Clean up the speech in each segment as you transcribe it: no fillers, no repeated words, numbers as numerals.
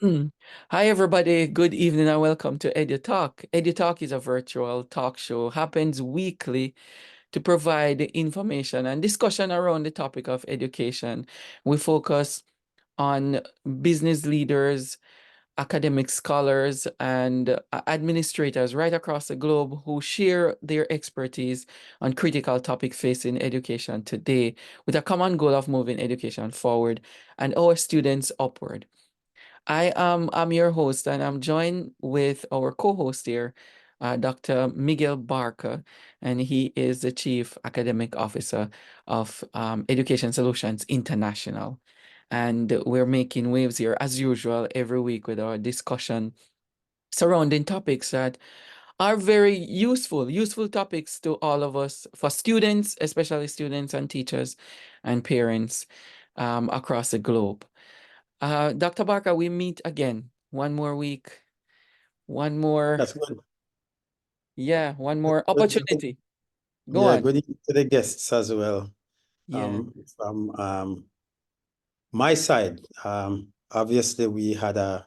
Mm. Hi, everybody. Good evening and welcome to EduTALK. EduTALK is a virtual talk show, happens weekly to provide information and discussion around the topic of education. We focus on business leaders, academic scholars, and administrators right across the globe who share their expertise on critical topics facing education today with a common goal of moving education forward and our students upward. I'm your host, and I'm joined with our co-host here, Dr. Miguel Barca, and he is the Chief Academic Officer of Education Solutions International. And we're making waves here as usual every week with our discussion surrounding topics that are very useful topics to all of us, for students, especially students and teachers and parents across the globe. Dr. Barker, we meet again. One more week, one more, That's good. one more Good. opportunity. Go Yeah, on. good evening to the guests as well. Yeah, From my side, obviously we had a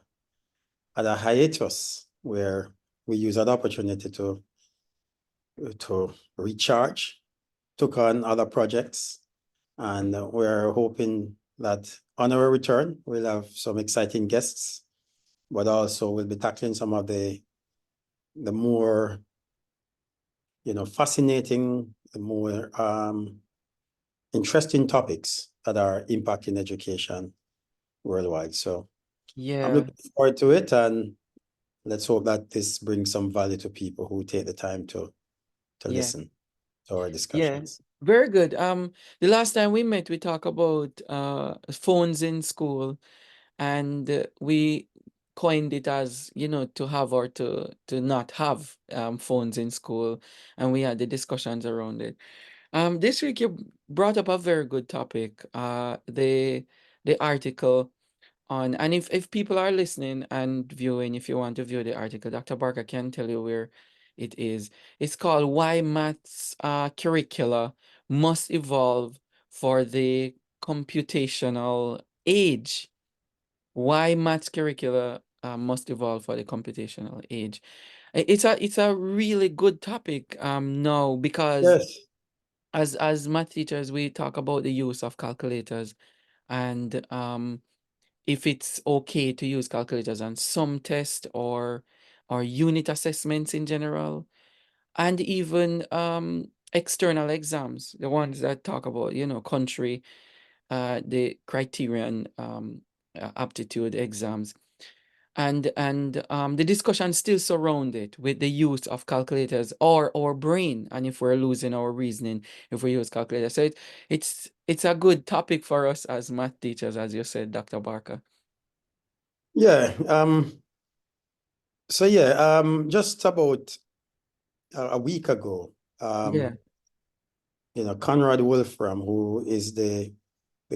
hiatus where we used that opportunity to recharge, took on other projects, and we're hoping that on our return we'll have some exciting guests, but also we'll be tackling some of the more fascinating, the more interesting topics that are impacting education worldwide. So I'm yeah, looking forward to it, and let's hope that this brings some value to people who take the time to yeah, listen to our yeah. discussions. Very good. The last time we met, we talked about phones in school, and we coined it as, to have or to not have phones in school, and we had the discussions around it. This week you brought up a very good topic. The article on, and if people are listening and viewing, if you want to view the article, Dr. Barker can tell you where it is. It's called "Why Maths Curricula Must Evolve for the Computational Age." Why maths curricula must evolve for the computational age. It's a really good topic now, because Yes. as math teachers, we talk about the use of calculators, and if it's okay to use calculators on some test or unit assessments in general, and even external exams, the ones that talk about, country, the criterion aptitude exams. And the discussion still surround it with the use of calculators or our brain, and if we're losing our reasoning if we use calculators. So it's a good topic for us as math teachers, as you said, Dr. Barker. Yeah. So yeah, just about a week ago, Yeah. Conrad Wolfram, who is the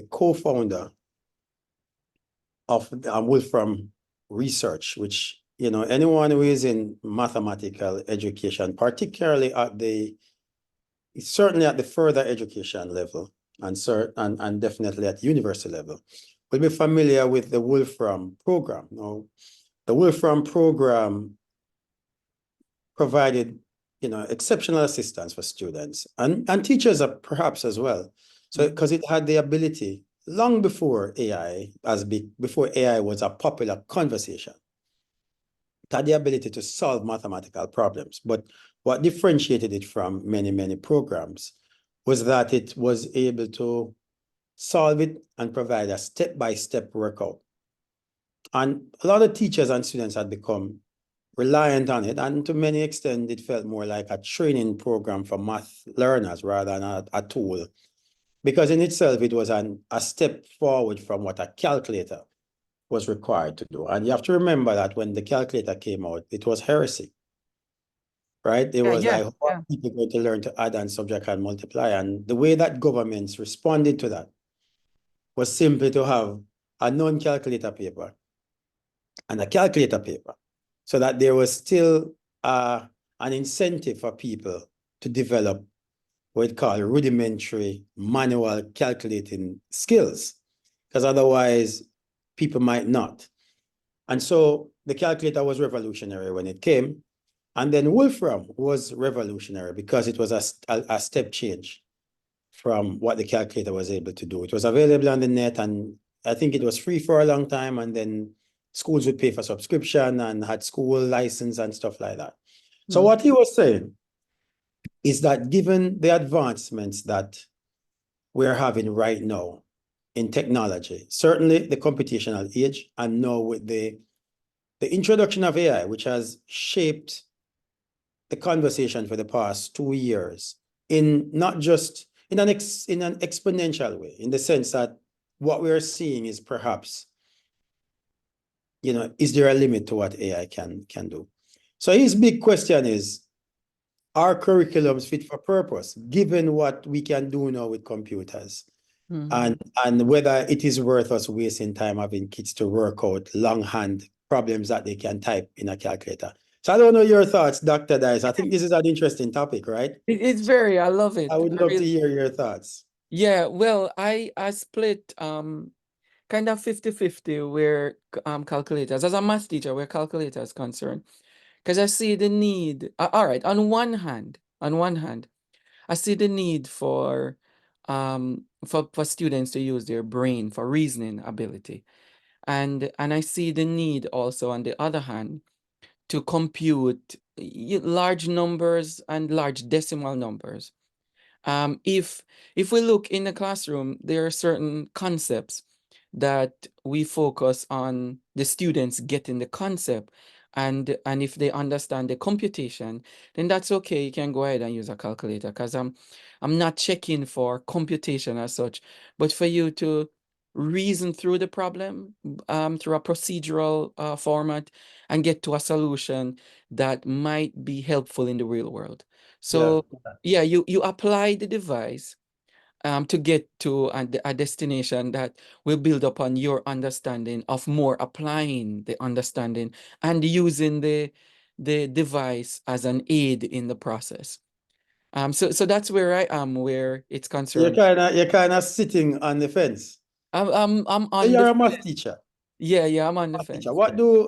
co-founder of Wolfram Research, which, anyone who is in mathematical education, particularly certainly at the further education level, and definitely at university level, will be familiar with the Wolfram program. Now, the Wolfram program provided, exceptional assistance for students and teachers perhaps as well. So, Mhm. because it had the ability long before before AI was a popular conversation, it had the ability to solve mathematical problems. But what differentiated it from many, many programs was that it was able to solve it and provide a step-by-step workout. And a lot of teachers and students had become reliant on it. And to many extent, it felt more like a training program for math learners rather than a tool. Because in itself, it was a step forward from what a calculator was required to do. And you have to remember that when the calculator came out, it was heresy, right? It Yeah, was yeah, like, how are yeah. people going to learn to add and subtract and multiply? And the way that governments responded to that was simply to have a non-calculator paper and a calculator paper, so that there was still an incentive for people to develop what we call rudimentary manual calculating skills, because otherwise people might not. And so the calculator was revolutionary when it came. And then Wolfram was revolutionary because it was a step change from what the calculator was able to do. It was available on the net, and I think it was free for a long time. And then schools would pay for subscription and had school license and stuff like that. So what he was saying is that given the advancements that we're having right now in technology, certainly the computational age, and now with the introduction of AI, which has shaped the conversation for the past 2 years, in not just in an exponential way, in the sense that what we're seeing is perhaps, is there a limit to what AI can do? So his big question is, are curriculums fit for purpose, given what we can do now with computers? And whether it is worth us wasting time having kids to work out longhand problems that they can type in a calculator. So I don't know your thoughts, Dr. Dice. I think this is an interesting topic, right? It's very, I love it. I would love to hear your thoughts. Yeah, well, I split kind of 50-50 where calculators, as a math teacher, where calculators concerned, because I see the need. All right, on one hand, I see the need for students to use their brain for reasoning ability. And I see the need also on the other hand to compute large numbers and large decimal numbers. If we look in the classroom, there are certain concepts that we focus on the students getting the concept, and if they understand the computation, then that's okay. You can go ahead and use a calculator, because I'm not checking for computation as such, but for you to reason through the problem through a procedural format and get to a solution that might be helpful in the real world. So yeah, you apply the device to get to a destination that will build upon your understanding of more, applying the understanding and using the device as an aid in the process. So that's where I am, where it's concerned. You're kind of sitting on the fence. I'm on You're the a math teacher. yeah, I'm on the fence. What do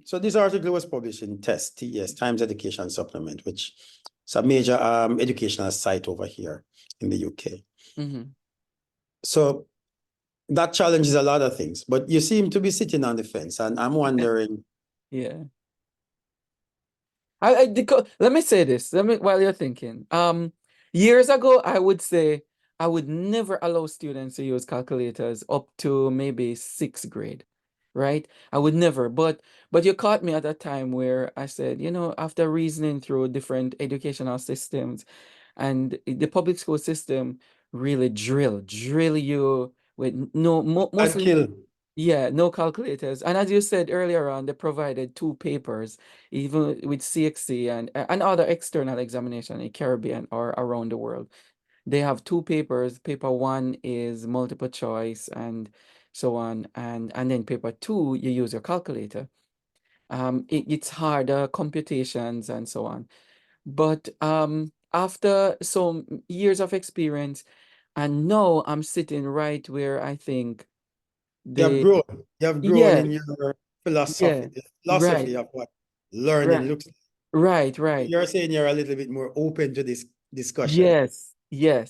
so this article was published in TES, Times Education Supplement, which is a major educational site over here in the UK. So that challenges a lot of things, but you seem to be sitting on the fence, and I'm wondering. Yeah. Let me say this. While you're thinking. Years ago, I would say I would never allow students to use calculators up to maybe 6th grade, right? I would never. But you caught me at a time where I said, after reasoning through different educational systems, and the public school system really drill you with And mostly. kill. Yeah, no calculators. And as you said earlier on, they provided 2 papers, even with CXC and other external examination in Caribbean or around the world. They have 2 papers. Paper 1 is multiple choice and so on. And then paper 2, you use your calculator. It's harder computations and so on. But after some years of experience, and now I'm sitting right where I think You have the grown. You have grown in yes, your yeah, right, philosophy of what learning right, looks like. right. You're saying you're a little bit more open to this discussion. Yes. You're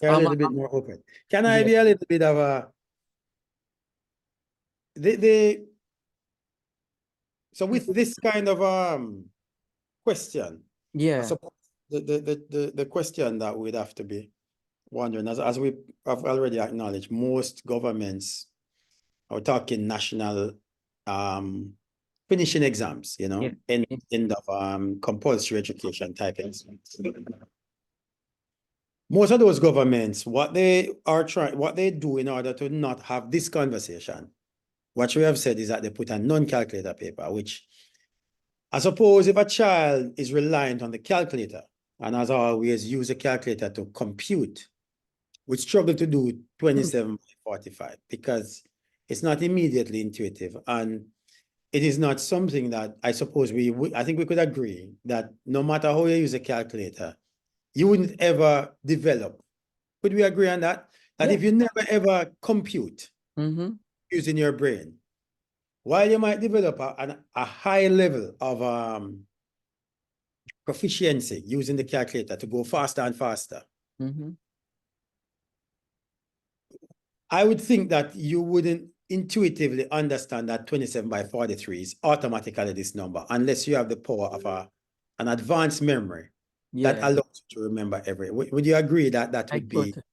a little bit more open. Can I Yeah, be a little bit of the so with this kind of question, I yeah, suppose the question that we'd have to be wondering, as we have already acknowledged, most governments are talking national finishing exams, yeah, end of compulsory education type exams. Most of those governments, what they do in order to not have this conversation, what we have said is that they put a non-calculator paper, which I suppose if a child is reliant on the calculator and as always use a calculator to compute, would struggle to do 27 by 45 because it's not immediately intuitive. And it is not something that I suppose I think we could agree that no matter how you use a calculator, you wouldn't ever develop. Could we agree on that? That yeah. if you never ever compute using your brain, while you might develop a high level of proficiency using the calculator to go faster and faster, I would think that you wouldn't intuitively understand that 27 by 43 is automatically this number unless you have the power of an advanced memory that Yeah, allows you to remember every. Would you agree that that I would be totally.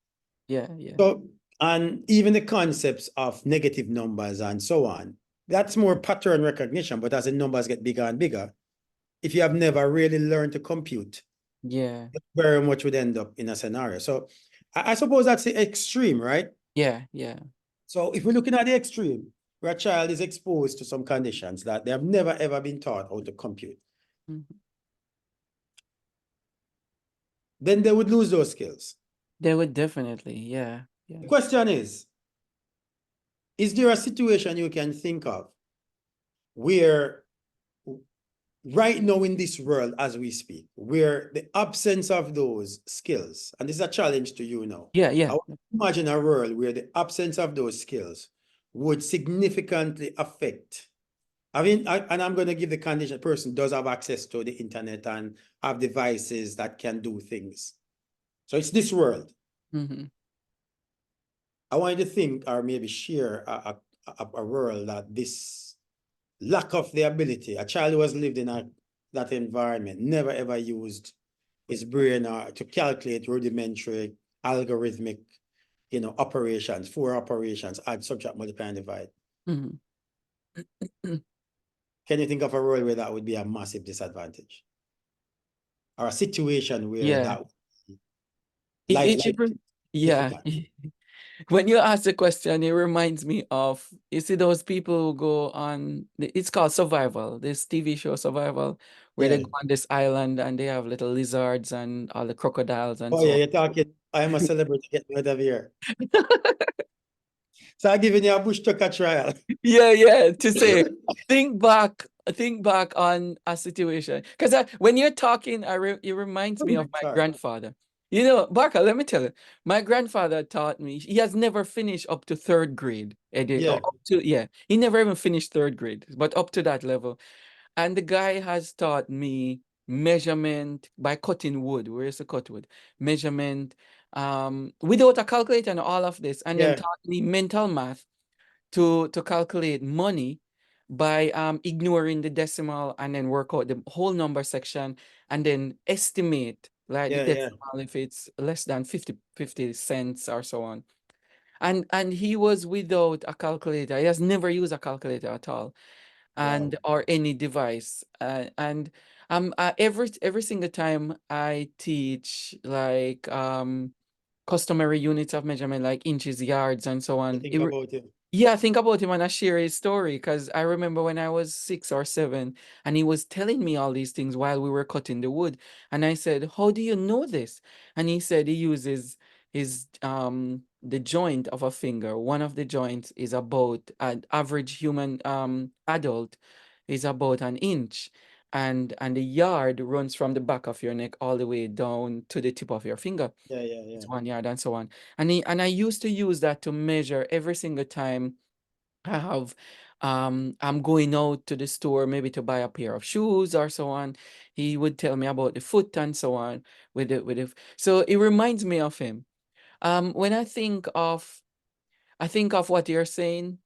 Yeah, yeah. so? And even the concepts of negative numbers and so on, that's more pattern recognition. But as the numbers get bigger and bigger, if you have never really learned to compute, Yeah, very much would end up in a scenario. So I suppose that's the extreme, right? yeah, yeah. So if we're looking at the extreme, where a child is exposed to some conditions that they have never ever been taught how to compute, then they would lose those skills. They would definitely, yeah, yeah. The question is there a situation you can think of where right now in this world as we speak, where the absence of those skills, and this is a challenge to you now, Yeah, I yeah. would imagine a world where the absence of those skills would significantly affect. I mean, and I'm going to give the condition person does have access to the internet and have devices that can do things. So it's this world. I want you to think or maybe share a world that this lack of the ability, a child who has lived in that environment, never ever used his brain to calculate rudimentary algorithmic, operations, four operations, add, subtract, multiply, and divide. Can you think of a world where that would be a massive disadvantage? Or a situation where Yeah. that would be It yeah. significant? When you ask the question, it reminds me of, you see those people who go on, it's called Survival, this TV show Survival, where they Yeah. go on this island and they have little lizards and all the crocodiles and Oh yeah, so you're talking. I am a celebrity. Get me out of here. So I'm giving you a bush tucker trial. Yeah, yeah. To say, think back on a situation. Because when you're talking, it reminds me of my Sorry. grandfather. You know, Barker, let me tell you, my grandfather taught me, he has never finished up to third grade. Yeah, Yeah, he never even finished third grade, but up to that level. And the guy has taught me measurement by cutting wood. Where is the cut wood? Measurement, without a calculator and all of this, and then yeah, taught me mental math to calculate money by ignoring the decimal and then work out the whole number section and then estimate like the yeah. decimal if it's less than 50 cents or so on. And he was without a calculator. He has never used a calculator at all, and Wow. or any device. And every single time I teach like customary units of measurement like inches, yards, and so You on, think about it. yeah, think about him and I share his story because I remember when I was 6 or 7 and he was telling me all these things while we were cutting the wood. And I said, "How do you know this?" And he said he uses his the joint of a finger. One of the joints is about an average human adult is about an inch. And the yard runs from the back of your neck all the way down to the tip of your finger. Yeah. It's 1 yard and so on. And I used to use that to measure every single time I have I'm going out to the store maybe to buy a pair of shoes or so on. He would tell me about the foot and so on so it reminds me of him. When I think of what you're saying,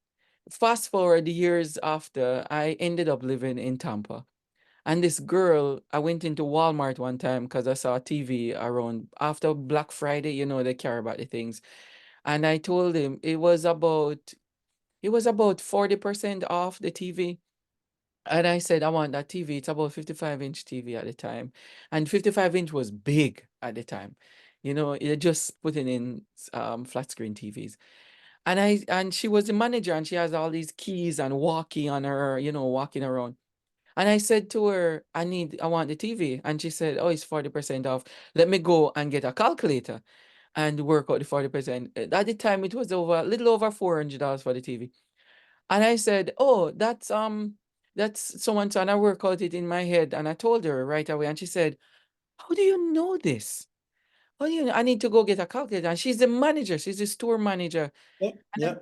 fast forward the years after I ended up living in Tampa. And this girl, I went into Walmart one time because I saw a TV around after Black Friday, they care about the things. And I told him it was about 40% off the TV. And I said, I want that TV. It's about 55-inch TV at the time. And 55-inch was big at the time. You're just putting in flat screen TVs. And she was the manager and she has all these keys and walkie on her, walking around. And I said to her, I want the TV. And she said, oh, it's 40% off. Let me go and get a calculator and work out the 40%. At the time, it was a little over $400 for the TV. And I said, oh, that's so and so. And I work out it in my head. And I told her right away. And she said, how do you know this? How do you know? I need to go get a calculator. And she's the manager. She's the store manager. Yeah, And yeah.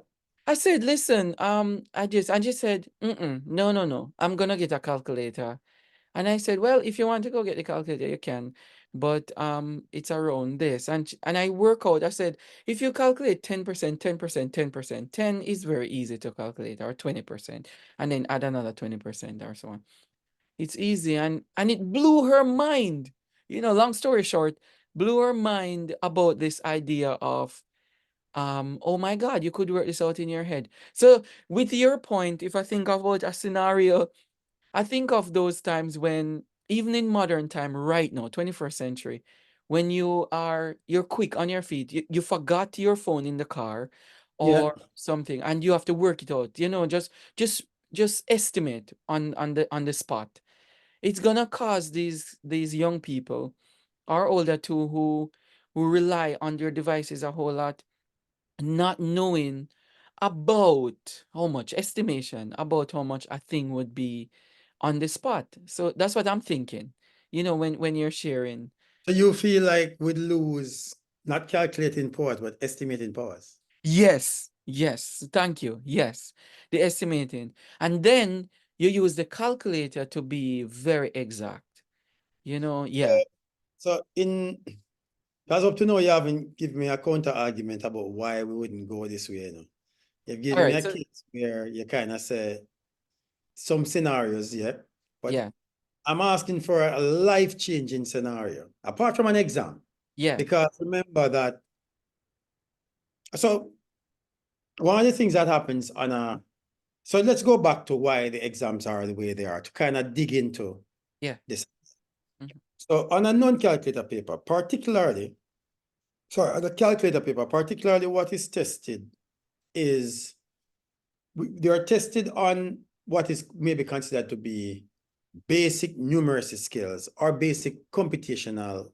I said, listen, I just said, no, no, no. I'm gonna get a calculator. And I said, well, if you want to go get the calculator, you can, but it's around this. And I work out. I said, if you calculate 10%, 10%, 10%, 10 is very easy to calculate, or 20%, and then add another 20% or so on. It's easy, and it blew her mind. Long story short, blew her mind about this idea of oh my God, you could work this out in your head. So with your point, if I think about a scenario, I think of those times when, even in modern time, right now, 21st century, when you're quick on your feet, you forgot your phone in the car Yeah. or something, and you have to work it out. Just just estimate on the spot. It's gonna cause these young people, or older too, who rely on their devices a whole lot, not knowing about how much estimation about how much a thing would be on the spot. So that's what I'm thinking, when you're sharing. So you feel like we'd lose not calculating powers, but estimating powers. Yes, yes, thank you. Yes, the estimating. And then you use the calculator to be very exact. Yeah. So as up to now, you haven't given me a counter argument about why we wouldn't go this way. You've All given me right. a So case where you kind of say some scenarios, yeah, but yeah, I'm asking for a life-changing scenario, apart from an exam. yeah, Because remember that, so one of the things that happens so let's go back to why the exams are the way they are, to kind of dig into yeah. this. Mhm. So on a non-calculator paper, on a calculator paper, particularly what is tested is, they are tested on what is maybe considered to be basic numeracy skills or basic computational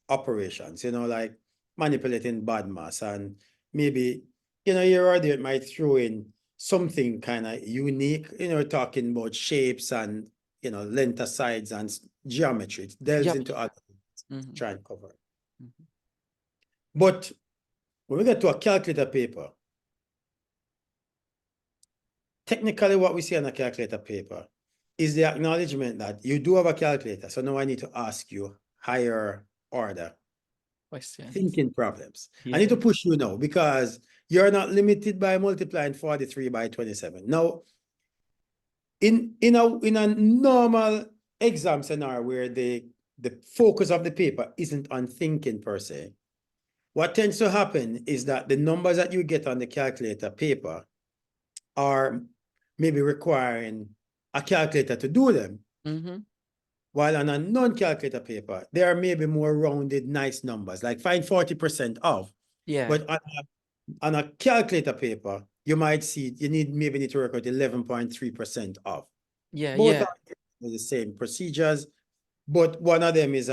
operations, like manipulating bad mass, and maybe, here or there it might throw in something kind of unique, talking about shapes and, length of sides and geometry. It delves Yep. into other things to Hmm. try and cover. Hmm. But when we get to a calculator paper, technically what we see on a calculator paper is the acknowledgement that you do have a calculator. So now I need to ask you higher order Questions. thinking problems. I need Yeah. to push you now because you're not limited by multiplying 43 by 27. Now, in a normal exam scenario where the focus of the paper isn't on thinking per se, what tends to happen is that the numbers that you get on the calculator paper are maybe requiring a calculator to do them, Mm-hmm. while on a non-calculator paper, there are maybe more rounded, nice numbers, like find 40% off. Yeah. But on a calculator paper, you might see you maybe need to work out 11.3% off. Yeah. Both Yeah. are the same procedures, but one of them is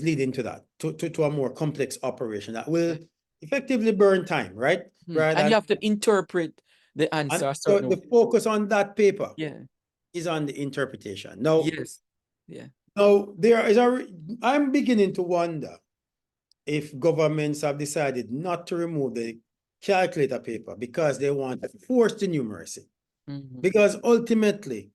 leading to that, to a more complex operation that will Yeah. effectively burn time, right? Rather And than, you have to interpret the and answer a so certain the way. focus on that paper Yeah. is on the interpretation. Now, Yes. Yeah. I'm beginning to wonder if governments have decided not to remove the calculator paper because they want to force the numeracy. Mm-hmm. Because ultimately,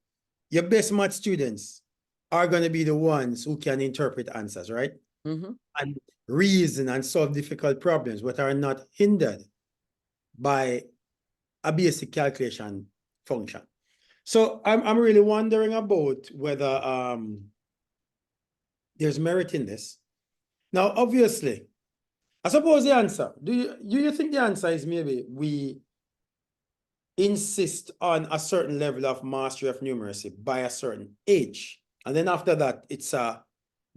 your best math students are going to be the ones who can interpret answers, right? Mm-hmm. And reason and solve difficult problems, but are not hindered by a basic calculation function. So I'm really wondering about whether there's merit in this. Now, obviously, I suppose the answer, do you think the answer is maybe we insist on a certain level of mastery of numeracy by a certain age, and then after that, it's do what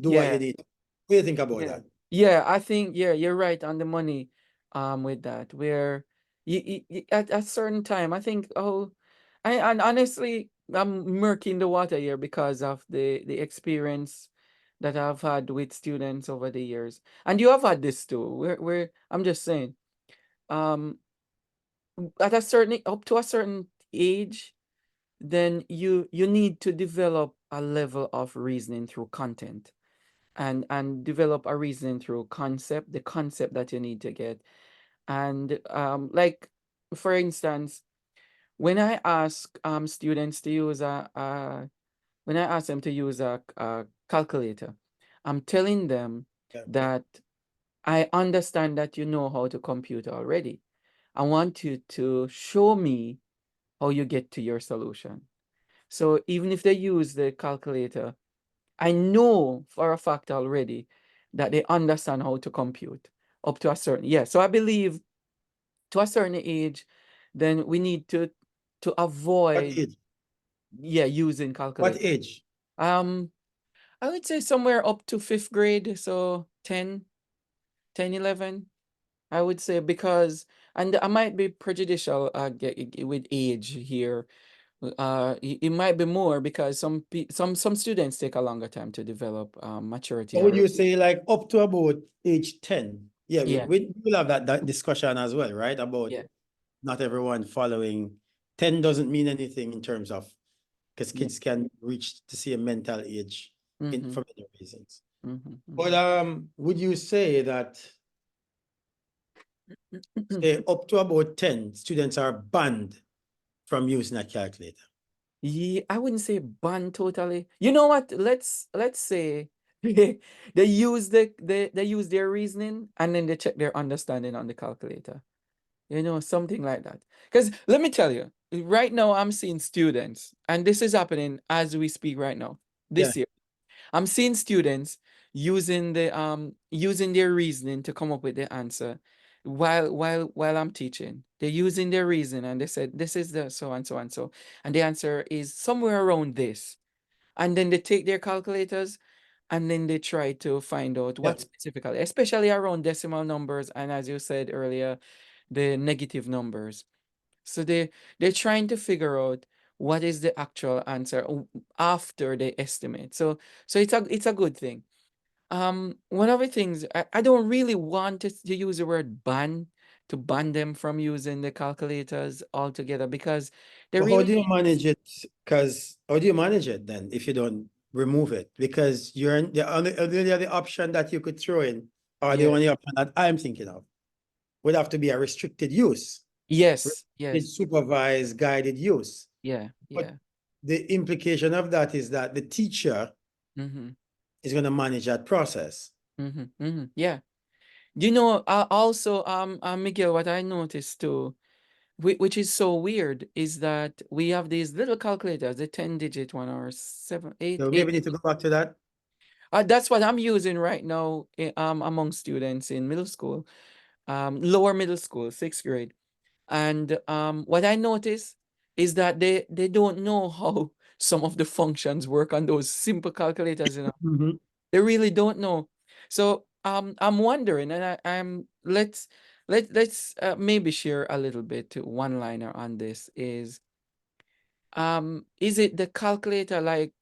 you Yeah. need. What do you think about Yeah. that? Yeah. I think, yeah, you're right on the money with that. Where at a certain time, I think, and honestly, I'm murking the water here because of the experience that I've had with students over the years. And you have had this too. Where I'm just saying, um at a certain up to a certain age, then you need to develop a level of reasoning through content, and develop a reasoning through concept, the concept that you need to get. And like, for instance, when I ask students to use when I ask them to use a calculator, I'm telling them Yeah. that I understand that you know how to compute already. I want you to show me how you get to your solution. So even if they use the calculator, I know for a fact already that they understand how to compute up to a certain, yeah. So I believe to a certain age, then we need to What avoid, age? yeah, using What calculator. age? Um, I would say somewhere up to fifth grade, so 10, 11. I would say, because, and I might be prejudicial with age here. It might be more because some students take a longer time to develop maturity What would already. you say, like up to about age 10? Yeah, Yeah, we will have that discussion as well, right? About yeah, not everyone following. 10 doesn't mean anything in terms of, because yeah. kids can reach the same mental age Mm-hmm, for many reasons. mm-hmm, But mm-hmm. would you say that, say, up to about 10, students are banned from using a calculator? Yeah, I wouldn't say ban totally. You know what? Let's say they use they use their reasoning and then they check their understanding on the calculator. You know, something like that. Because let me tell you, right now I'm seeing students, and this is happening as we speak right now, Yeah. this year. I'm seeing students using their reasoning to come up with the answer while I'm teaching. They're using their reason and they said this is the so and so and so. And the answer is somewhere around this. And then they take their calculators and then they try to find out Yeah. what specifically, especially around decimal numbers, and as you said earlier, the negative numbers. So they're trying to figure out what is the actual answer after they estimate. So it's a good thing. One of the things I don't really want to use the word ban, to ban them from using the calculators altogether, because they But how really do you manage it? Because how do you manage it then if you don't remove it? Because you're the only option that you could throw in, or the yeah. only option that I'm thinking of, would have to be a restricted use, Yes, restricted, yes, supervised, guided use. yeah, But yeah. the implication of that is that the teacher Mm-hmm. is going to manage that process. Mm-hmm. Mm-hmm. Yeah. You know, also, Miguel, what I noticed too, which is so weird, is that we have these little calculators, the 10-digit one or seven, eight, So maybe eight. we need to go back to that. That's what I'm using right now, among students in middle school, lower middle school, sixth grade. And what I notice is that they don't know how some of the functions work on those simple calculators, you know. Mhm. They really don't know. So I'm wondering, and let's maybe share a little bit one liner on this. Is it the calculator, like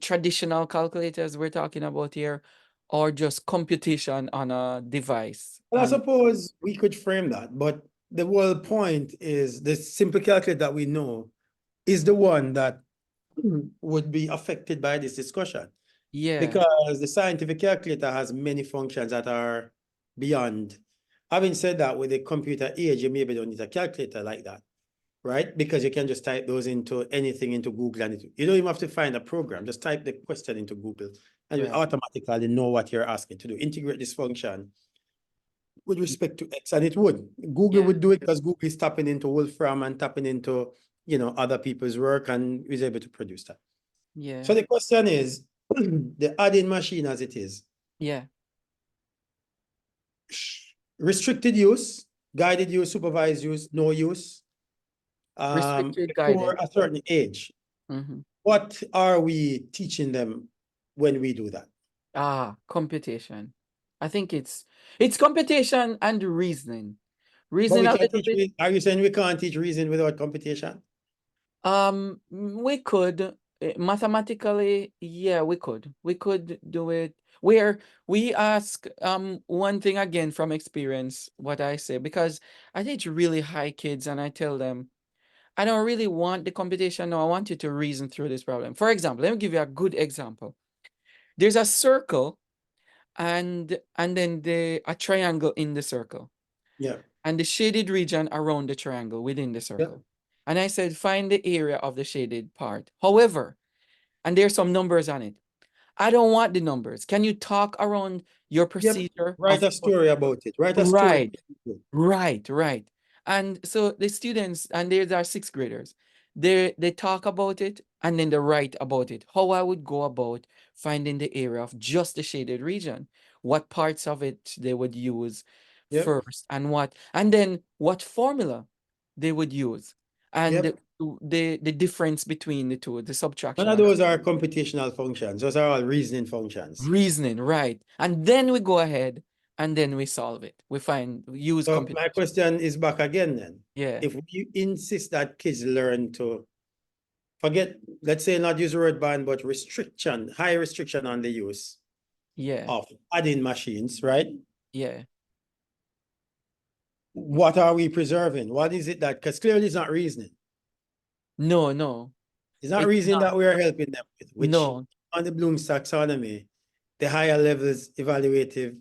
traditional calculators we're talking about here, or just computation on a device? Well, I suppose we could frame that, but the whole point is the simple calculator that we know is the one that would be affected by this discussion, Yeah, because the scientific calculator has many functions that are beyond. Having said that, with the computer age, you maybe don't need a calculator like that, right? Because you can just type those into anything into Google, and you don't even have to find a program. Just type the question into Google and it right. automatically know what you're asking to do. Integrate this function with respect to X, and it would. Google Yeah, would do it because Google is tapping into Wolfram and tapping into, other people's work and is able to produce that. yeah, So the question is, the adding machine as it is, yeah. restricted use, guided use, supervised use, no use, Restricted before guided. a certain age. Mm-hmm. What are we teaching them when we do that? Computation. I think it's computation and reasoning. But Reasoning we a can't little teach, bit. are you saying we can't teach reason without computation? We could, mathematically, yeah, we could. We could do it where we ask one thing again from experience, what I say, because I teach really high kids and I tell them, I don't really want the computation. No, I want you to reason through this problem. For example, let me give you a good example. There's a circle and then a triangle in the circle, Yeah. and the shaded region around the triangle within the Yeah. circle. And I said, find the area of the shaded part. However, and there's some numbers on it. I don't want the numbers. Can you talk around your Yep. procedure Write of a story about it. Write a story. right, right, right. And so the students, and there's our sixth graders, they talk about it and then they write about it. How I would go about finding the area of just the shaded region, what parts of it they would use Yep. first, and then what formula they would use, and Yep. the difference between the two, the None subtraction of and those are computational functions. Those are all reasoning functions. reasoning, right? And then we go ahead and then we solve it. We use So my computation. question is back again then. Yeah, If you insist that kids learn to forget, let's say not use the word ban, but restriction, high restriction on the use yeah, of adding machines, right? yeah. What are we preserving? What is it that, because clearly it's not reasoning. No, no, It's not it's reasoning not. that we are helping them with, which No, on the Bloom's taxonomy, the higher levels evaluative,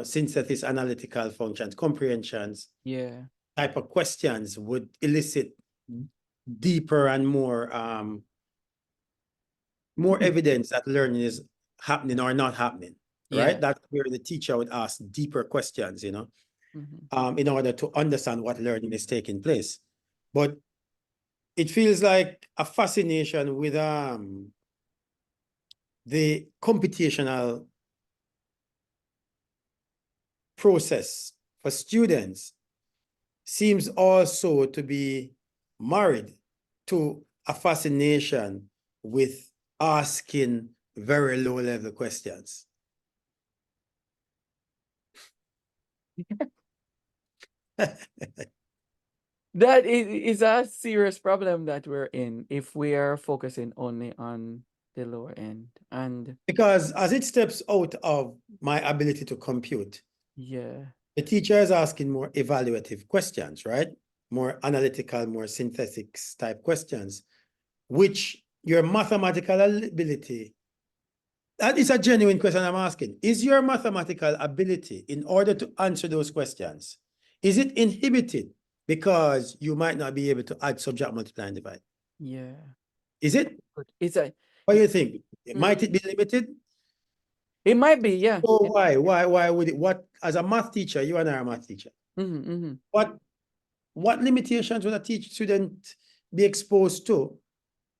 synthesis, analytical functions, comprehensions, yeah, type of questions would elicit deeper and more evidence that learning is happening or not happening, right? yeah. That's where the teacher would ask deeper questions, Mhm. in order to understand what learning is taking place. But it feels like a fascination with the computational process for students seems also to be married to a fascination with asking very low level questions. That is a serious problem that we're in if we are focusing only on the lower end. And Because as it steps out of my ability to compute, yeah, the teacher is asking more evaluative questions, right? More analytical, more synthetic type questions, which your mathematical ability, that is a genuine question I'm asking. Is your mathematical ability in order to answer those questions, is it inhibited because you might not be able to add, subtract, multiply, and divide? yeah. Is it? But it's a What do you think? Might mm, it be limited? it might be, yeah. So why? Why would it? What, as a math teacher, you and I are a math teacher. Mm-hmm. What limitations would a student be exposed to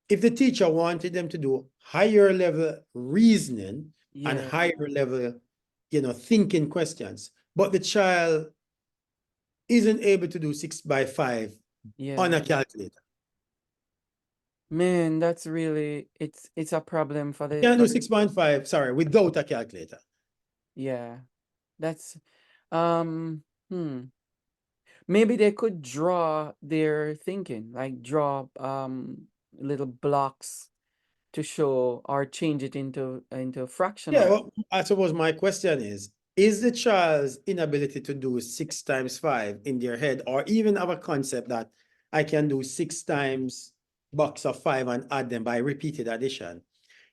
if the teacher wanted them to do higher level reasoning and Yeah, higher level, thinking questions, but the child isn't able to do 6 by 5 on yeah. a calculator? Man, that's really it's a problem for You the can't do 6.5, sorry, without a calculator. yeah. That's um hmm. Maybe they could draw their thinking, like draw little blocks to show or change it into Yeah, fractional. well, I suppose my question is the child's inability to do 6 times 5 in their head, or even have a concept that I can do 6 times box of 5 and add them by repeated addition?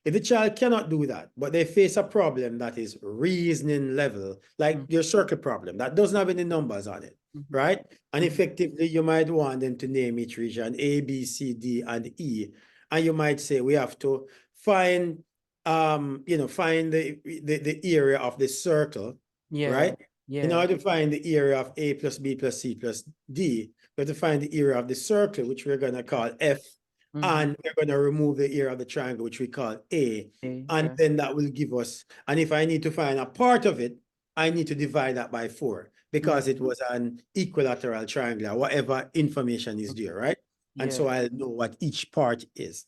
If the child cannot do that, but they face a problem that is reasoning level, like your circle problem, that doesn't have any numbers on it, Mhm. right? And Mhm. effectively, you might want them to name each region A, B, C, D, and E. And you might say we have to find, find the area of the circle, Yeah, right? In yeah. order to find the area of A plus B plus C plus D, we have to find the area of the circle, which we're going to call F, Mhm. and we're going to remove the area of the triangle, which we call A. Okay, And yeah. then that will give us, and if I need to find a part of it, I need to divide that by 4 Mhm. because it was an equilateral triangle, whatever information is there, right? And so Yeah, I'll know what each part is.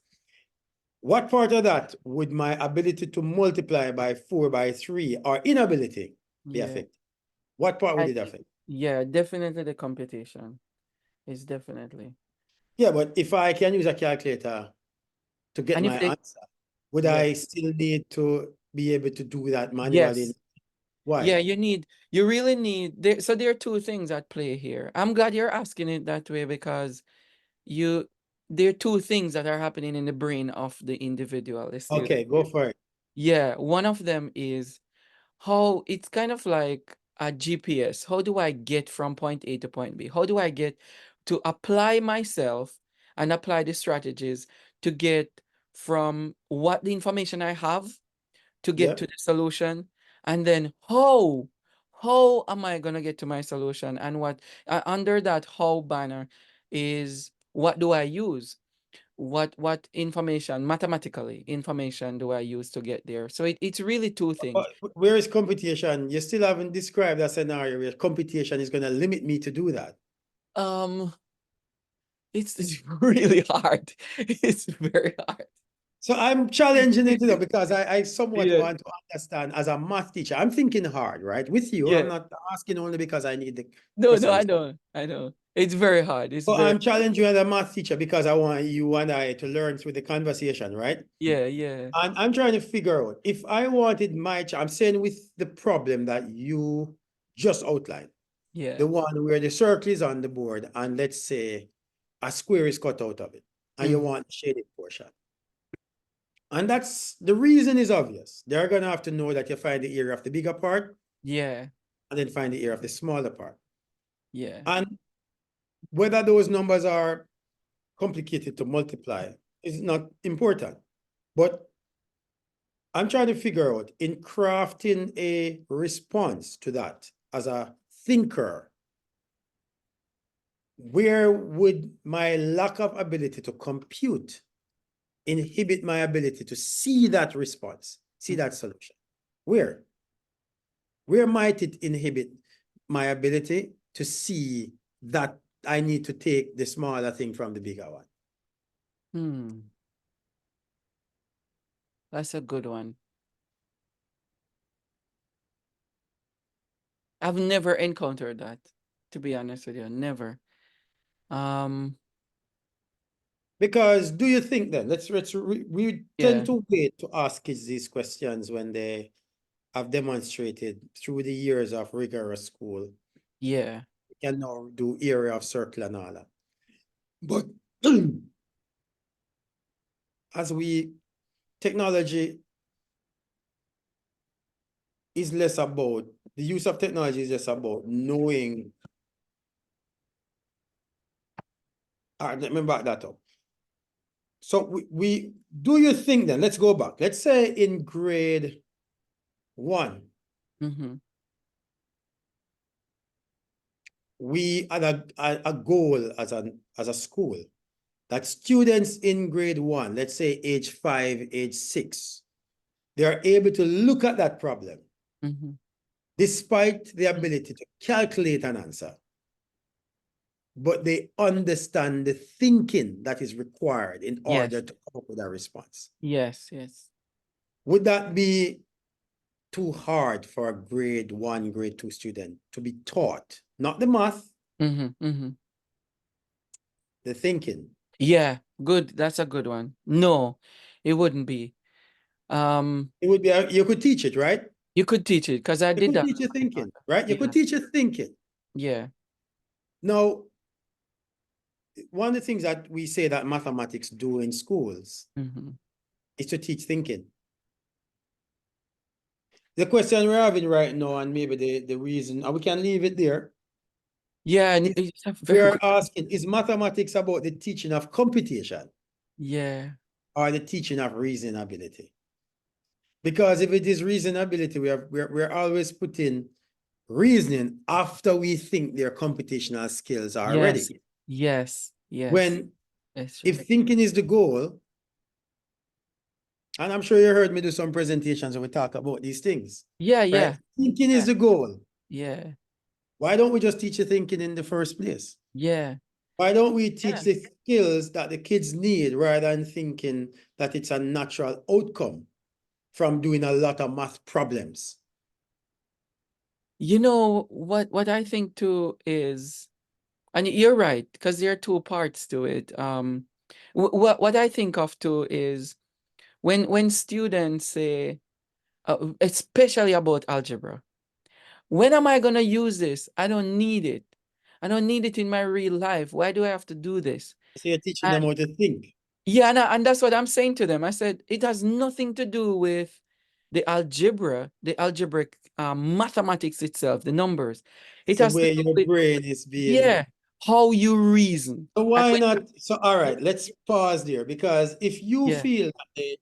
What part of that would my ability to multiply by 4 by 3 or inability be yeah. affected? What part would I it think affect? yeah, definitely the computation is definitely. Yeah, but if I can use a calculator to get And if my they answer, would yeah, I still need to be able to do that manually? yes. Yeah, Why? you really need there so there are two things at play here. I'm glad you're asking it that way because you there are two things that are happening in the brain of the individual, the student. Okay, go for it. Yeah, one of them is how it's kind of like a GPS. How do I get from point A to point B? How do I get to apply myself and apply the strategies to get from what the information I have to get Yeah. to the solution? And then how am I gonna get to my solution? And what under that how banner is what do I use? What information, mathematically information do I use to get there? So it's really two things. But where is computation? You still haven't described a scenario where computation is going to limit me to do that. Um, it's really hard. It's very hard. So I'm challenging it, because I somewhat Yeah, want to understand as a math teacher. I'm thinking hard, right? With you, I'm yeah. not asking only because I need the No, I questions. know, I know. It's very hard. It's But very I'm challenging you as a math teacher because I want you and I to learn through the conversation, right? yeah, yeah, And I'm trying to figure out if I wanted I'm saying with the problem that you just outlined, yeah. the one where the circle is on the board and let's say a square is cut out of it and you Mm, want the shaded portion. And that's the reason is obvious. They're going to have to know that you find the area of the bigger part yeah, and then find the area of the smaller part. yeah. And whether those numbers are complicated to multiply is not important. But I'm trying to figure out in crafting a response to that as a thinker, where would my lack of ability to compute inhibit my ability to see that response, see Mm, that solution? Where? Where might it inhibit my ability to see that I need to take the smaller thing from the bigger one? hmm. That's a good one. I've never encountered that, to be honest with you. Never. Um, Because do you think then, we tend yeah, to wait to ask kids these questions when they have demonstrated through the years of rigorous school, yeah. can now do area of circle and all that. But as technology is less about, the use of technology is just about knowing. All right, let me back that up. So do you think then, let's go back. Let's say in grade 1, Mm-hmm. we had a goal as a school that students in grade 1, let's say age 5, age 6, they are able to look at that problem Mm-hmm. despite the ability to calculate an answer, but they understand the thinking that is required in order Yes, to come up with a response. yes, yes. Would that be too hard for a grade 1, grade 2 student to be taught, not the math, Mm-hmm. Mm-hmm. the thinking? Yeah, good. That's a good one. No, it wouldn't be. It would be, you could teach it, right? You could teach it because I You did could that teach you with my thinking, daughter. right? You Yeah, could teach you thinking. yeah. Now, one of the things that we say that mathematics do in schools Mm-hmm. is to teach thinking. The question we're having right now, and maybe the reason, and we can leave it there, Yeah, and is it's a we very are good. asking, is mathematics about the teaching of computation Yeah. or the teaching of reasonability? Because if it is reasonability, we're always putting reasoning after we think their computational skills are Yes. ready. Yes. Yes. When, That's true. if thinking is the goal, and I'm sure you heard me do some presentations where we talk about these things, Yeah, right? yeah. Thinking Yeah. is the goal. Yeah. Why don't we just teach you thinking in the first place? Yeah. Why don't we teach Yeah. the skills that the kids need rather than thinking that it's a natural outcome from doing a lot of math problems? You know what I think too is, and you're right, because there are two parts to it. What I think of too is when students say, especially about algebra, when am I gonna use this? I don't need it. I don't need it in my real life. Why do I have to do this? So you're teaching them And how to think. yeah, and that's what I'm saying to them. I said, it has nothing to do with the algebraic mathematics itself, the numbers. It The has to way do your with, brain is being. yeah, how you reason. So And why not? So, all right, let's pause there, because if you yeah, feel that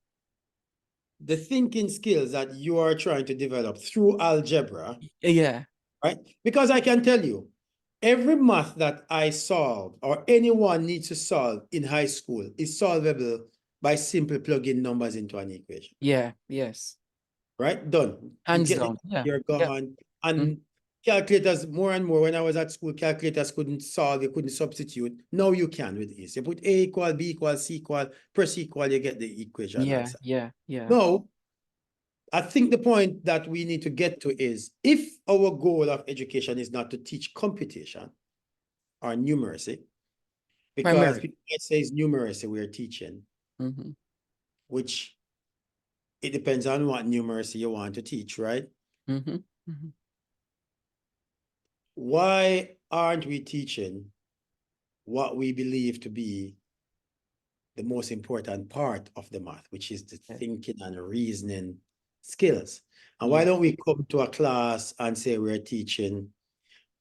the thinking skills that you are trying to develop through algebra, yeah, right? Because I can tell you, every math that I solve or anyone needs to solve in high school is solvable by simply plugging numbers into an equation, yeah, yes. right? Done. You Hands get the, down. Yeah, you're yeah. gone. Mm, And calculators, more and more, when I was at school, calculators couldn't solve, you couldn't substitute. Now you can with ease. You put A equal, B equal, C equal, press equal, you get the equation yeah, answer. yeah, yeah. No, I think the point that we need to get to is, if our goal of education is not to teach computation or numeracy, because Primarily. people might say it's numeracy we're teaching, Mm-hmm, which it depends on what numeracy you want to teach, right? mm-hmm, mm-hmm. Why aren't we teaching what we believe to be the most important part of the math, which is the Yeah, thinking and reasoning skills? And why yeah. don't we come to a class and say we're teaching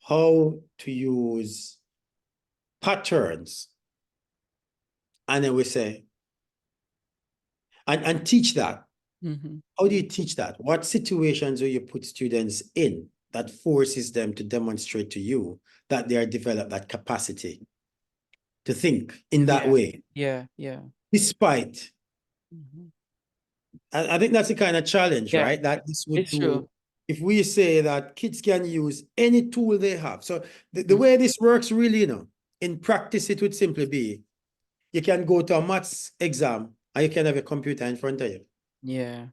how to use patterns, and then we say, and teach that. Mm-hmm. How do you teach that? What situations do you put students in that forces them to demonstrate to you that they are developed that capacity to think in that Yeah, way, yeah, yeah. despite, Mm-hmm. I think that's the kind of challenge, Yeah, right? That this would it's true. do if we say that kids can use any tool they have. So the Mm, way this works really, in practice, it would simply be, you can go to a maths exam and you can have a computer in front of you. yeah.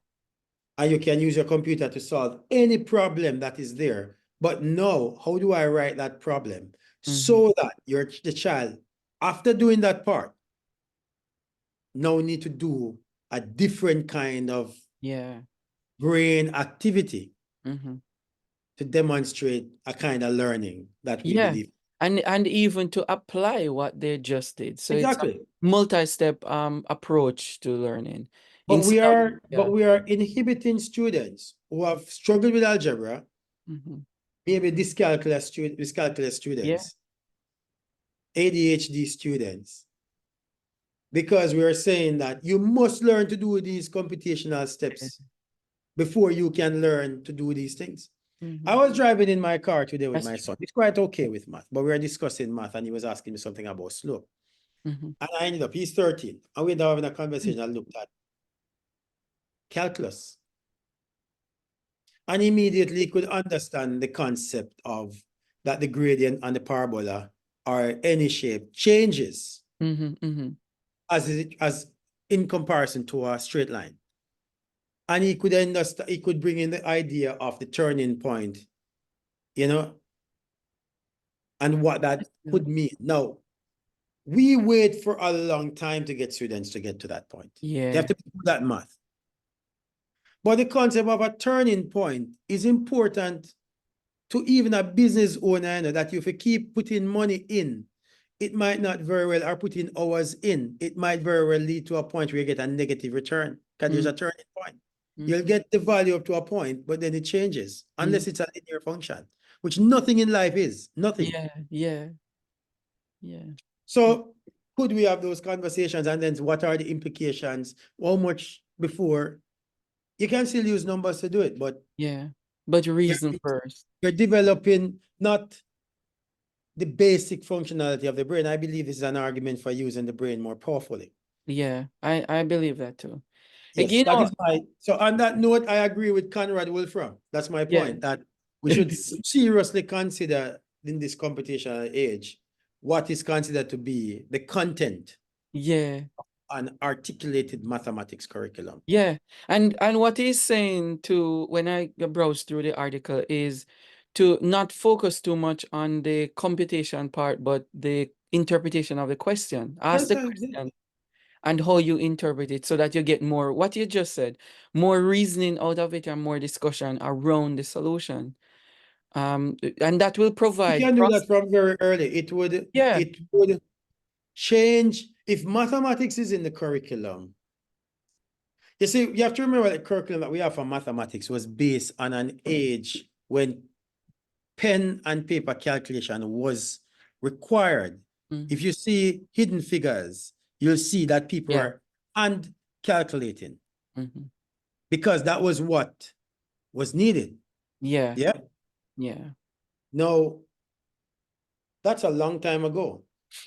And you can use your computer to solve any problem that is there. But no, how do I write that problem Mm-hmm. so that the child, after doing that part, now need to do a different kind of Yeah. brain activity Mm-hmm. to demonstrate a kind of learning that we Yeah. believe. And even to apply what they just did. So it's a Exactly. multi-step approach to learning. But we Instead of, are yeah. but we are inhibiting students who have struggled with algebra, Mm-hmm. maybe dyscalculia Yeah. students, ADHD students, because we are saying that you must learn to do these computational Yeah. steps before you can learn to do these things. I Mm-hmm. was driving in my car today with That's my true. son. He's quite okay with math, but we were discussing math and he was asking me something about slope. Mm-hmm. And I ended up, he's 13. And we ended up having a conversation. I looked at calculus. And immediately could understand the concept of that the gradient and the parabola or any shape changes Mm-hmm. Mm-hmm. as in comparison to a straight line. And he could understand, he could bring in the idea of the turning point, you know, and what that Yeah. could mean. Now, we wait for a long time to get students to get to that point. They have Yeah. to do that math. But the concept of a turning point is important to even a business owner, that if you keep putting money in, it might not very well, or putting hours in, it might very well lead to a point where you get a negative return because there's a turning point. You'll Mm-hmm. get the value up to a point, but then it changes Mm-hmm. unless it's a linear function, which nothing in life is, nothing. Yeah. Yeah. Yeah. So could we have those conversations, and then what are the implications? How much before? You can still use numbers to do it, but Yeah. But you're, reason first. you're developing not the basic functionality of the brain. I believe this is an argument for using the brain more powerfully. Yeah. I believe that too. Like, Yes, you that know, is my, so on that note, I agree with Conrad Wolfram. That's my yeah. point, that we should seriously consider in this computational age what is considered to be the content Yeah. an articulated mathematics curriculum. Yeah. And what he's saying to when I browse through the article is to not focus too much on the computation part, but the interpretation of the question. Ask Yes, the yes. question and how you interpret it so that you get more, what you just said, more reasoning out of it and more discussion around the solution. And that will We provide can do process. that from very early. Yeah. It would change if mathematics is in the curriculum. You see, you have to remember the curriculum that we have for mathematics was based on an age when pen and paper calculation was required. If you see hidden figures, you'll see that people Yeah. are hand calculating Mhm. because that was what was needed. Yeah. Yeah. Yeah. Now, that's a long time ago.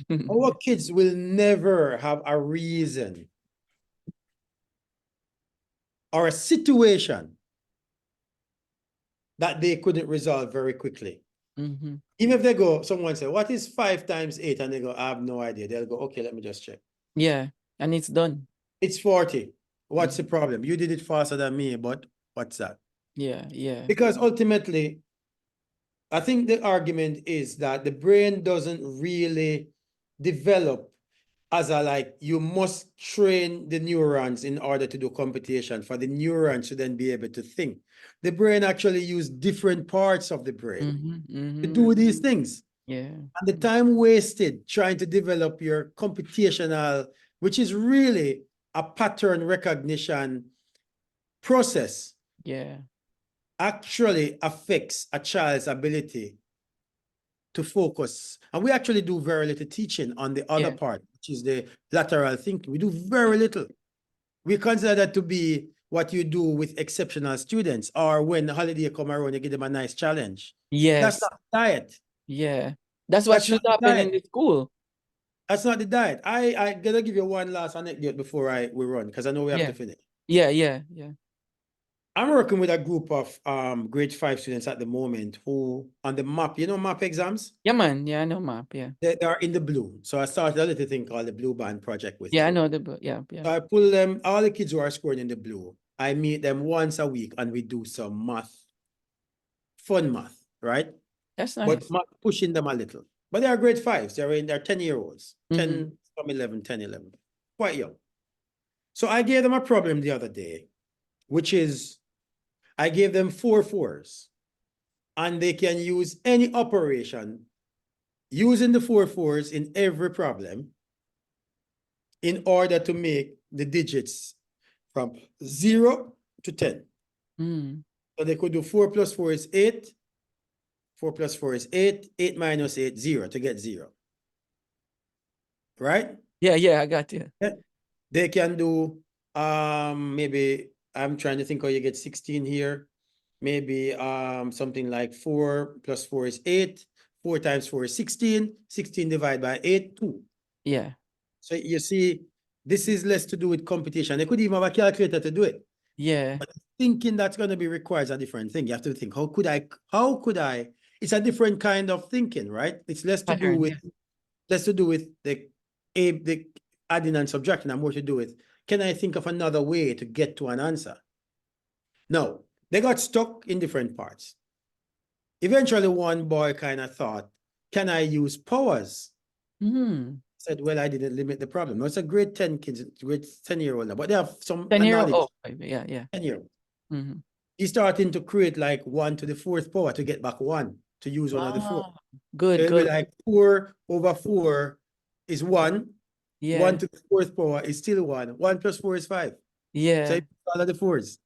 Our kids will never have a reason or a situation that they couldn't resolve very quickly. Mhm. Even if they go, someone say, what is 5 times 8? And they go, I have no idea. They'll go, okay, let me just check. Yeah. And it's done. It's 40. What's the problem? You did it faster than me, but what's that? Yeah. Yeah. Because ultimately, I think the argument is that the brain doesn't really develop as a like, you must train the neurons in order to do computation for the neurons to then be able to think. The brain actually use different parts of the brain to do these things. Yeah. And the time wasted trying to develop your computational, which is really a pattern recognition process, Yeah. actually affects a child's ability to focus. And we actually do very little teaching on the other Yeah. part, which is the lateral thinking. We do very little. We consider that to be what you do with exceptional students, or when the holiday come around, you give them a nice challenge. That's Yes. not the diet. Yeah. That's what That's should not the happen in diet. the school. That's not the diet. I gotta give you one last anecdote before we run, because I know we have to Yeah. finish. Yeah. Yeah. Yeah. I'm working with a group of grade 5 students at the moment who on the map, you know, map exams, Yeah, man. Yeah, I know map. Yeah. they are in the blue. So I started a little thing called the Blue Band Project with Yeah, I them. know yeah. Yeah. So I pull them, all the kids who are scoring in the blue, I meet them once a week and we do some math, fun math, right? That's But nice. pushing them a little. But they are grade 5s. They're in their 10-year-olds, 10, Mhm. some 11, 10, 11, quite young. So I gave them a problem the other day, which is I gave them 4 4s, and they can use any operation using the 4 4s in every problem in order to make the digits from 0 to 10. Mm. So they could do 4 plus 4 is 8, 4 plus 4 is 8, 8 minus 8, 0 to get 0. Right? Yeah, yeah, I got you. Yeah. They can do maybe I'm trying to think how you get 16 here. Maybe something like 4 plus 4 is 8. 4 times 4 is 16. 16 divided by 8, 2. Yeah. So you see, this is less to do with computation. They could even have a calculator to do it. Yeah. But thinking that's going to be required is a different thing. You have to think, how could I? It's a different kind of thinking, right? It's less to do Pattern. with the adding and subtracting, and more to do with, can I think of another way to get to an answer? No, they got stuck in different parts. Eventually, one boy kind of thought, can I use powers? Mm. Said, well, I didn't limit the problem. No, it's a grade 10 kids, grade 10-year-old now, but they have some 10-year-old. knowledge. Oh, yeah, yeah. 10-year-old. Mm-hmm. He's starting to create like 1 to the 4th power to get back 1, to use one of the 4. Ah, good, So it'll be good. like 4 over 4 is 1. 1 Yeah. to the 4th power is still 1. 1 plus 4 is 5. So Yeah. it's all of the 4s.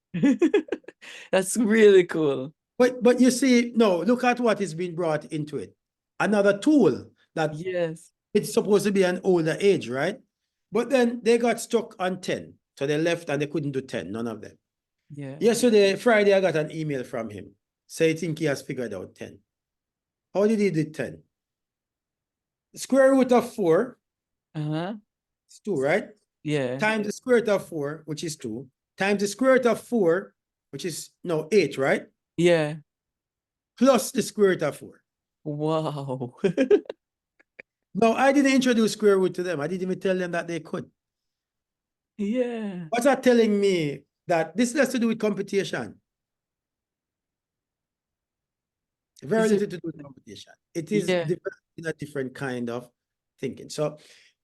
That's really cool. But you see, no, look at what is being brought into it. Another tool that Yes. it's supposed to be an older age, right? But then they got stuck on 10. So they left and they couldn't do 10, none of them. Yeah. Yesterday, Friday, I got an email from him. Say, I think he has figured out 10. How did he do 10? Square root of 4 Uh-huh. is 2, right? Yeah. Times the square root of 4, which is 2, times the square root of 4, which is, no, 8, right? Yeah. Plus the square root of 4. Wow. No, I didn't introduce square root to them. I didn't even tell them that they could. Yeah. What's that telling me? That this has to do with computation. Very Is it? little to do with computation. It is Yeah. in a different kind of thinking. So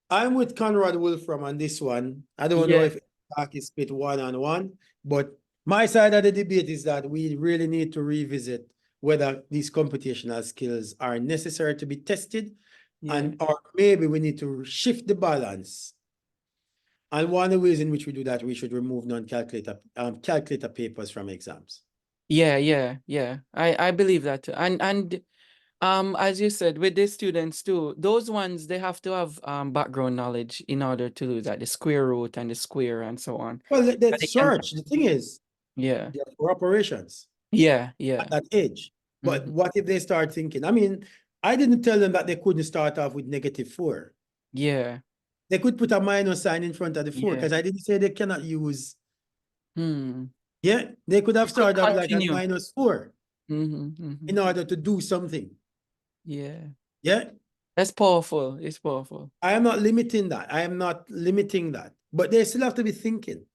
I'm with Conrad Wolfram on this one. I don't know Yeah. if talk is split one-on-one, but my side of the debate is that we really need to revisit whether these computational skills are necessary to be tested, Yeah. and or maybe we need to shift the balance And one of the ways in which we do that, we should remove calculator papers from exams. Yeah. I believe that too. And as you said, with the students too, those ones they have to have background knowledge in order to do that, the square root and the square and so on. Well, But let's they can, search. The thing is, yeah, they're for operations yeah. at that age. But Mhm. what if they start thinking? I mean, I didn't tell them that they couldn't start off with -4. Yeah, They could put a minus sign in front of the 4 yeah. because I didn't say they cannot use. Hmm. Yeah, they could have It could started off like at continue. -4 Mm-hmm. in order to do something. Yeah, Yeah, that's powerful. It's powerful. I am not limiting that. I am not limiting that. But they still have to be thinking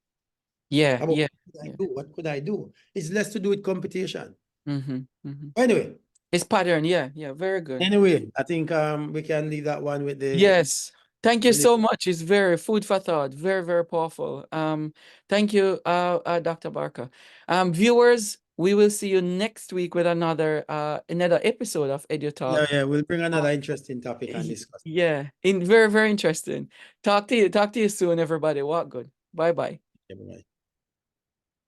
Yeah, about yeah, what could I yeah. do? What could I do? It's less to do with computation. Mm-hmm. Anyway, It's pattern. Yeah. Very good. I think we can leave that one with the Yes. Thank you so much. It's very food for thought. Very powerful. Thank you, Dr. Barker. Viewers, we will see you next week with another episode of EduTalk. yeah, we'll bring another interesting topic and discuss. Yeah, very interesting. Talk to you soon, everybody. Walk good. Bye. Yeah, bye.